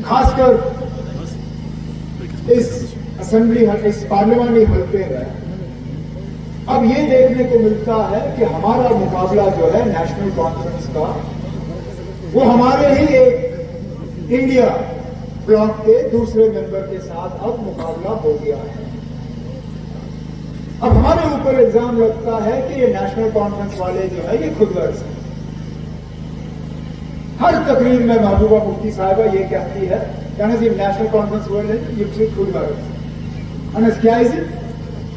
खासकर इस असेंबली इस पार्लियामेंट्री हल्के में अब ये देखने को मिलता है कि हमारा मुकाबला जो है नेशनल कॉन्फ्रेंस का वो हमारे ही एक इंडिया ब्लॉक के दूसरे मेंबर के साथ अब मुकाबला हो गया है। अब हमारे ऊपर इल्जाम लगता है कि ये नेशनल कॉन्फ्रेंस वाले जो है ये खुदगर्ज हैं। हर तकरीर में महबूबा मुफ्ती साहिबा ये कहती है कि नेशनल कॉन्फ्रेंस वाले ये खुदगर्ज है।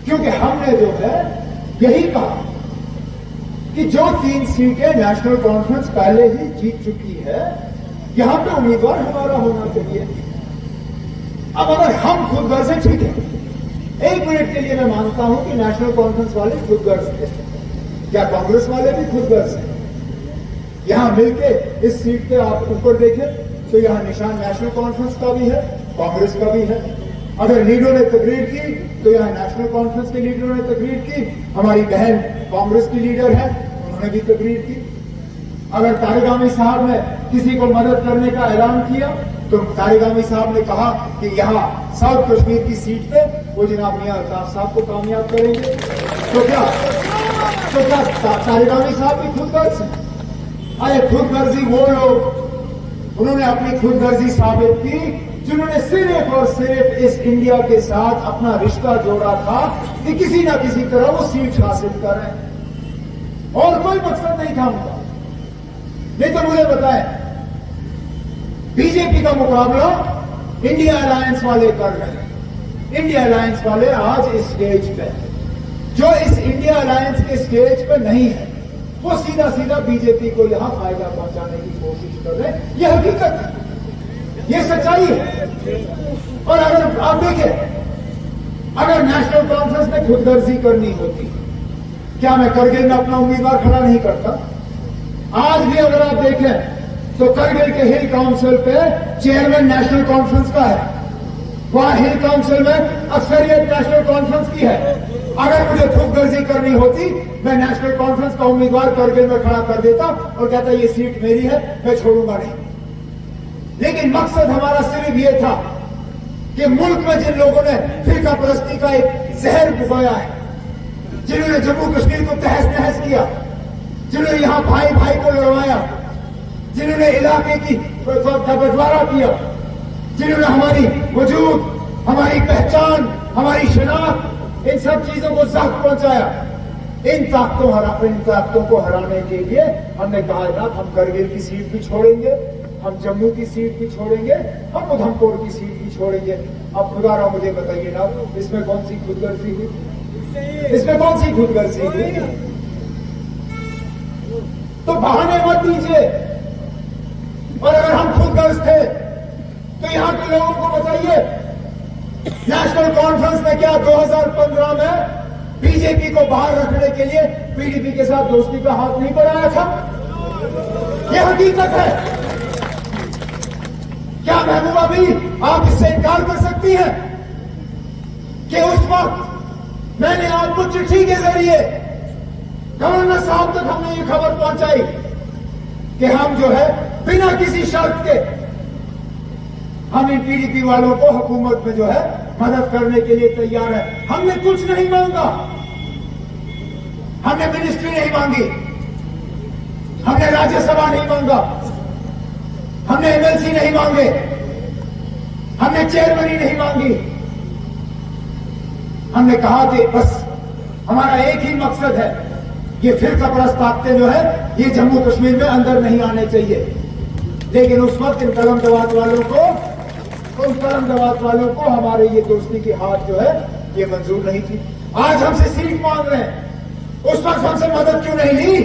क्योंकि हमने जो है यही कहा कि जो 3 सीटें नेशनल कॉन्फ्रेंस पहले ही जीत चुकी है यहां पे उम्मीदवार हमारा होना चाहिए। अब अगर हम खुदगर्ज हैं, ठीक है, 1 मिनट के लिए मैं मानता हूं कि नेशनल कॉन्फ्रेंस वाले खुदगर्ज थे। क्या कांग्रेस वाले भी खुदगर्ज हैं? यहां मिलके इस सीट पे आप ऊपर देखें तो यहां निशान नेशनल कॉन्फ्रेंस का भी है, कांग्रेस का भी है। अगर लीडरों ने तकरीर की तो यहां नेशनल कॉन्फ्रेंस के लीडरों ने तकरीर की, हमारी बहन कांग्रेस की लीडर है, उन्होंने भी तकरीर की। अगर तारिगामी साहब ने किसी को मदद करने का ऐलान किया तो तारिगामी साहब ने कहा कि यहां साउथ कश्मीर की सीट पे वो जनाब मियां अल्ताफ साहब को कामयाब करेंगे। तो क्या तारिगामी साहब भी खुदगर्ज हैं? अरे खुदगर्जी वो लोग उन्होंने अपनी खुदगर्जी साबित की जिन्होंने सिर्फ और सिर्फ इस इंडिया के साथ अपना रिश्ता जोड़ा था कि किसी ना किसी तरह वो सीट हासिल करें, और कोई मकसद नहीं था उनका। नहीं तो मुझे बताएं, बीजेपी का मुकाबला इंडिया अलायंस वाले कर रहे हैं। इंडिया अलायंस वाले आज इस स्टेज पे, जो इस इंडिया अलायंस के स्टेज पे नहीं है, वो सीधा सीधा बीजेपी को यहां फायदा पहुंचाने की कोशिश कर रहे हैं। यह हकीकत है, ये सच्चाई है। और अगर आप देखें, अगर नेशनल कॉन्फ्रेंस में खुदगर्जी करनी होती, क्या मैं करगिल में अपना उम्मीदवार खड़ा नहीं करता? आज भी अगर आप देखें तो करगिल के हिल काउंसिल पे चेयरमैन नेशनल कॉन्फ्रेंस का है, वहां हिल काउंसिल में अक्सरियत नेशनल कॉन्फ्रेंस की है। अगर मुझे खुदगर्जी करनी होती, मैं नेशनल कॉन्फ्रेंस का उम्मीदवार करगिल में खड़ा कर देता और कहता ये सीट मेरी है, मैं छोड़ूंगा नहीं। लेकिन मकसद हमारा सिर्फ ये था कि मुल्क में जिन लोगों ने फिरका परस्ती का एक जहर बुगाया है, जिन्होंने जम्मू कश्मीर को तहस नहस किया, जिन्होंने यहां भाई भाई को लड़वाया, जिन्होंने इलाके की बंटवारा किया, जिन्होंने हमारी वजूद, हमारी पहचान, हमारी शनाख्त, इन सब चीजों को जख्म पहुंचाया, इन ताकतों को हराने के लिए हमने कहा था हम करगिल की सीट भी छोड़ेंगे, हम जम्मू की सीट भी छोड़ेंगे, हम उधमपुर की सीट भी छोड़ेंगे। अब खुदारा मुझे बताइए ना, इसमें कौन सी खुदगर्जी हुई? इसमें कौन सी खुदगर्जी हुई? तो बहाने मत दीजिए। और अगर हम खुदगर्ज थे तो यहां के लोगों को बताइए, नेशनल कॉन्फ्रेंस ने क्या 2015 में बीजेपी को बाहर रखने के लिए पीडीपी के साथ दोस्ती का हाथ नहीं बढ़ाया था? यह हकीकत है। क्या महबूबा भी आप इससे इनकार कर सकती हैं कि उस वक्त मैंने आपको चिट्ठी के जरिए गवर्नर साहब तक हमने ये खबर पहुंचाई कि हम जो है बिना किसी शर्त के हम इन पीडीपी वालों को हुकूमत में जो है मदद करने के लिए तैयार है। हमने कुछ नहीं मांगा, हमने मिनिस्ट्री नहीं मांगी, हमने राज्यसभा नहीं मांगा, हमने एमएलसी नहीं मांगे, हमने चेयरमैनी नहीं मांगी। हमने कहा कि बस हमारा एक ही मकसद है, ये फिरका परस्त ताकतें जो है ये जम्मू कश्मीर में अंदर नहीं आने चाहिए। लेकिन उस वक्त इन कलम दवात वालों को हमारे ये दोस्ती की हाथ जो है ये मंजूर नहीं थी। आज हमसे सीट मांग रहे हैं, उस वक्त हमसे मदद क्यों नहीं ली?